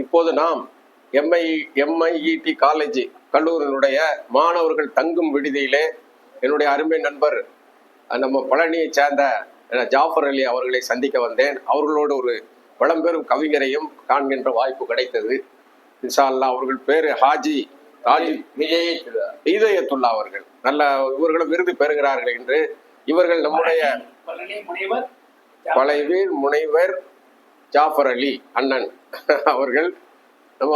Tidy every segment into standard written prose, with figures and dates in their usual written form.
இப்போது நாம் MIET college கல்லூரியினுடைய மாணவர்கள் தங்கும் விடுதியிலே என்னுடைய அருமை நண்பர் நம்ம பழனியை சேர்ந்த ஜாஃபர் அலி அவர்களை சந்திக்க வந்தேன். அவர்களோடு ஒரு பழம்பெரும் கவிஞரையும் காண்கின்ற வாய்ப்பு கிடைத்தது. இன்ஷா அல்லாஹ் அவர்கள் பேரு ஹாஜி ஹிதாயத்துல்லா அவர்கள். நல்ல இவர்களும் விருது பெறுகிறார்கள் என்று. இவர்கள் நம்முடைய பழைய முனைவர் ஜாஃபர் அலி அண்ணன் அவர்கள். நம்ம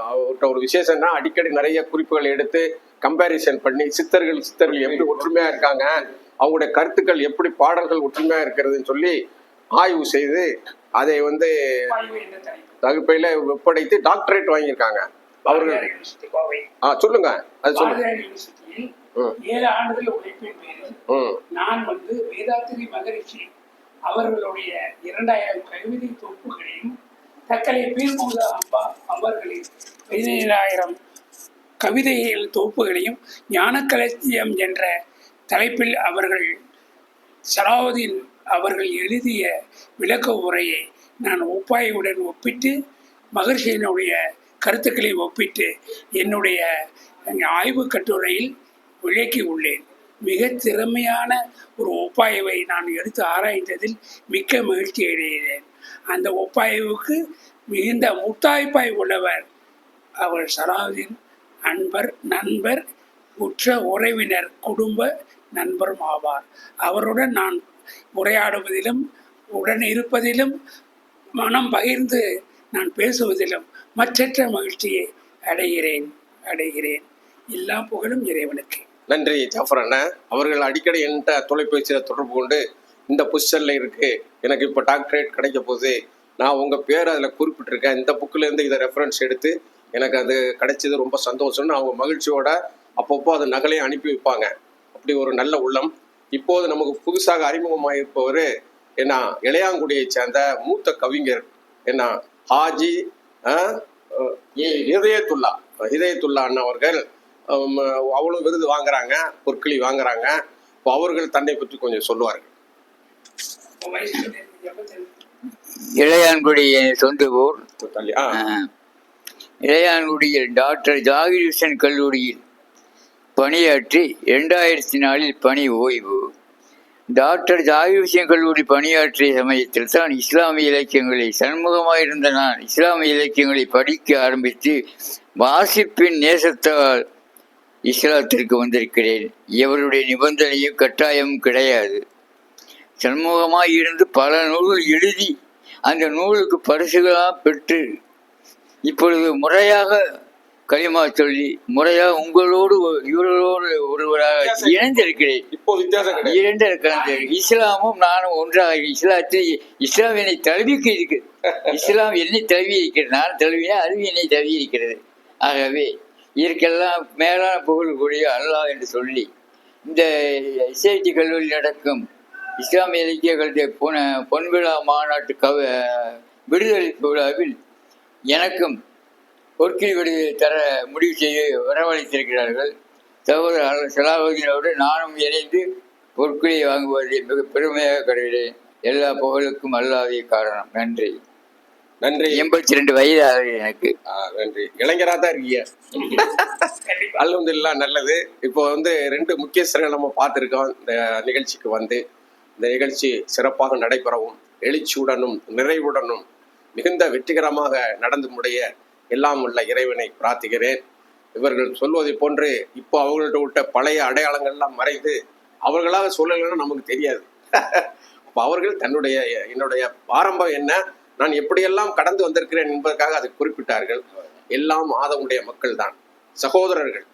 அவர்கிட்ட ஒரு விசேஷம்னா அடிக்கடி நிறைய குறிப்புகள் எடுத்து கம்பேரிசன் பண்ணி சித்தர்கள் எப்படி ஒற்றுமையா இருக்காங்க, அவங்களுடைய கருத்துக்கள் எப்படி பாடல்கள் ஒற்றுமையா இருக்கிறதுன்னு சொல்லி ஆய்வு செய்து அதை வகுப்பையில ஒப்படைத்து டாக்டரேட் வாங்கியிருக்காங்க அவர்கள். சொல்லுங்க, அது சொல்லுங்க. 7 ஆண்டுகள் உழைப்பின் பேரில் நான் வேதாத்திரி மகரிஷி அவர்களுடைய 2000 கவிதை தொகுப்புகளையும் தக்கலை பீர்மூத அம்பா அவர்களின் 15000 கவிதைகள் தொகுப்புகளையும் ஞானக்களஞ்சியம் என்ற தலைப்பில் அவர்கள் சலாவுதீன் அவர்கள் எழுதிய விளக்க உரையை நான் ஒப்பாயுடன் ஒப்பிட்டு மகர்ஷியினுடைய கருத்துக்களை ஒப்பிட்டு என்னுடைய ஆய்வு கட்டுரையில் விளக்கி உள்ளேன். மிக திறமையான ஒரு ஒப்பாய்வை நான் எடுத்து ஆராய்ந்ததில் மிக்க மகிழ்ச்சி அடைகிறேன். அந்த ஒப்பாய்வுக்கு மிகுந்த முத்தாய்ப்பாய் உள்ளவர் அவர் சலாவுதீன் நண்பர், உற்ற உறவினர், குடும்ப நண்பரும் ஆவார். அவருடன் நான் உரையாடுவதிலும் உடன் இருப்பதிலும் மனம் பகிர்ந்து நான் பேசுவதிலும் மற்றற்ற மகிழ்ச்சியை அடைகிறேன். எல்லா புகழும் இறைவனுக்கு. நன்றி ஜாஃபர் அண்ணா அவர்கள். அடிக்கடி என்கிட்ட தொலைபேசியில் தொடர்பு கொண்டு இந்த பொசிஷன்ல இருக்கு, எனக்கு இப்போ டாக்டரேட் கிடைக்க போகுது, நான் உங்கள் பேர் அதில் குறிப்பிட்டிருக்கேன், இந்த புக்கிலேருந்து இதை ரெஃபரன்ஸ் எடுத்து எனக்கு அது கிடைச்சது ரொம்ப சந்தோஷம்னு அவங்க மகிழ்ச்சியோட அப்பப்போ அது நகலையும் அனுப்பி வைப்பாங்க. அப்படி ஒரு நல்ல உள்ளம். இப்போது நமக்கு புதுசாக அறிமுகமாயிருப்பவர் என்ன, இளையாங்குடியை சேர்ந்த மூத்த கவிஞர் என்ன ஹாஜி ஹிதாயத்துல்லா அண்ணா அவர்கள். அவ்வளோ விருது வாங்குறாங்க, பொற்களி வாங்குறாங்க. இப்போ அவர்கள் தன்னை பற்றி கொஞ்சம் சொல்லுவார்கள். இளையான்குடி சொந்த ஊர். இளையான்குடியில் டாக்டர் ஜாகிர் ஹுசைன் கல்லூரியில் பணியாற்றி 2004 பணி ஓய்வு. டாக்டர் ஜாகிர் ஹுசைன் கல்லூரி பணியாற்றிய சமயத்தில் தான் இஸ்லாமிய இலக்கியங்களை சண்முகமாயிருந்த நான் இஸ்லாமிய இலக்கியங்களை படிக்க ஆரம்பித்து வாசிப்பின் நேசத்தால் இஸ்லாத்திற்கு வந்திருக்கிறேன். எவருடைய நிபந்தனையும் கட்டாயமும் கிடையாது. சண்முகமாக இருந்து பல நூல்கள் எழுதி அந்த நூலுக்கு பரிசுகளாக பெற்று இப்பொழுது முறையாக களிமா சொல்லி முறையாக உங்களோடு இவர்களோடு ஒருவராக இணைந்திருக்கிறேன். இஸ்லாமும் நானும் ஒன்றாக இஸ்லாம் என்னை தழுவிக்க இருக்கு. இஸ்லாம் என்னை தழுவி இருக்கிறது, நான் தழுவினா அது என்னை தழுவி இருக்கிறது. ஆகவே இதற்கெல்லாம் மேலான புகழக்கூடிய அல்லாஹ் என்று சொல்லி இந்த SIT கல்லூரியில் நடக்கும் இஸ்லாமிய இலக்கிய கல்வி பொன்விழா மாநாட்டு விடுதலை விழாவில் எனக்கும் பொற்கிழி விடுதலை தர முடிவு செய்ய வரவழைத்திருக்கிறார்கள். சகோதரர் சலாவுதீனோடு நானும் இணைந்து பொற்கிழியை வாங்குவதை மிக பெருமையாக கருதுகிறேன். எல்லா புகழுக்கும் அல்லாதே காரணம். நன்றி. 82 வயது ஆகுது எனக்கு. நன்றி. இளைஞராக தான் இருக்கீங்க. அல்ஹம்துலில்லாஹ், நல்லது. இப்போ 2 முக்கியஸ்தர்கள் நம்ம பார்த்துருக்கோம். இந்த நிகழ்ச்சிக்கு இந்த நிகழ்ச்சி சிறப்பாக நடைபெறவும் எழுச்சியுடனும் நிறைவுடனும் மிகுந்த வெற்றிகரமாக நடந்து முடிய எல்லாம் உள்ள இறைவனை பிரார்த்திக்கிறேன். இவர்கள் சொல்வதை போன்று இப்போ அவங்கள்ட்ட விட்ட பழைய அடையாளங்கள்லாம் மறைந்து அவர்களாக சொல்லலைன்னா நமக்கு தெரியாது. அப்போ அவர்கள் என்னுடைய பாரம்பரியம் என்ன, நான் எப்படியெல்லாம் கடந்து வந்திருக்கிறேன் என்பதற்காக அதை குறிப்பிட்டார்கள். எல்லாம் ஆதமுடைய மக்கள் தான், சகோதரர்கள்.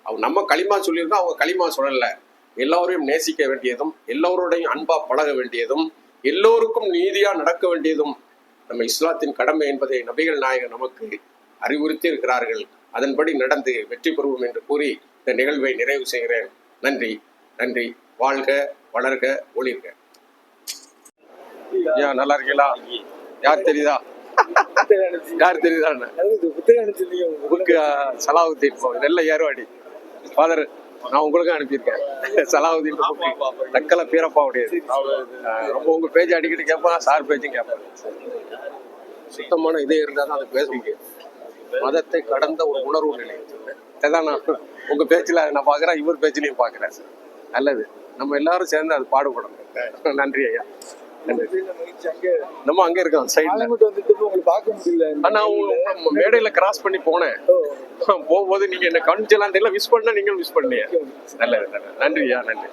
அவங்க நம்ம களிமா சொல்லியிருக்கோம், அவங்க களிமா சொல்லலை. எல்லோரையும் நேசிக்க வேண்டியதும் எல்லோருடையும் அன்பா பழக வேண்டியதும் எல்லோருக்கும் நீதியா நடக்க வேண்டியதும் நம்ம இஸ்லாத்தின் கடமை என்பதை நபிகள் நாயகர் நமக்கு அறிவுறுத்தி இருக்கிறார்கள். அதன்படி நடந்து வெற்றி பெறுவோம் என்று கூறி இந்த நிகழ்வை நிறைவு செய்கிறேன். நன்றி. வாழ்க, வளர்க, ஒளிர்க. நல்லா இருக்கீங்களா? யார் தெரியுதா? சலாவுதீன் நெல்லை ஏர்வாடி ஃபாதர், நான் உங்களுக்கும் அனுப்பியிருக்கேன். சலாவுதீன் தக்கலை பீரப்பா உடையது. ரொம்ப உங்க பேஜ் அடிக்கடி கேட்பேன், சார் பேஜும் கேட்பேன். சுத்தமான இதே இருந்தால் தான் அது பேச முடியும். மதத்தை கடந்த ஒரு உணர்வு நிலை. அதான் நான் உங்க பேச்சுல நான் பாக்குறேன், இவர் பேச்சுலையும் பாக்குறேன். நல்லது, நம்ம எல்லாரும் சேர்ந்து அது பாடுபடணும். நன்றி ஐயா, நன்றி. நம்ம அங்க இருக்கோம் சைட்ல. நான் மேடையில கிராஸ் பண்ணி போனேன். போகும்போது நீங்க என்ன கவனிச்சலாம் தெரியல, விஷ் பண்ண நீங்களும் விஷ் பண்ணீங்க. நல்லது, நன்றி ஐயா, நன்றி.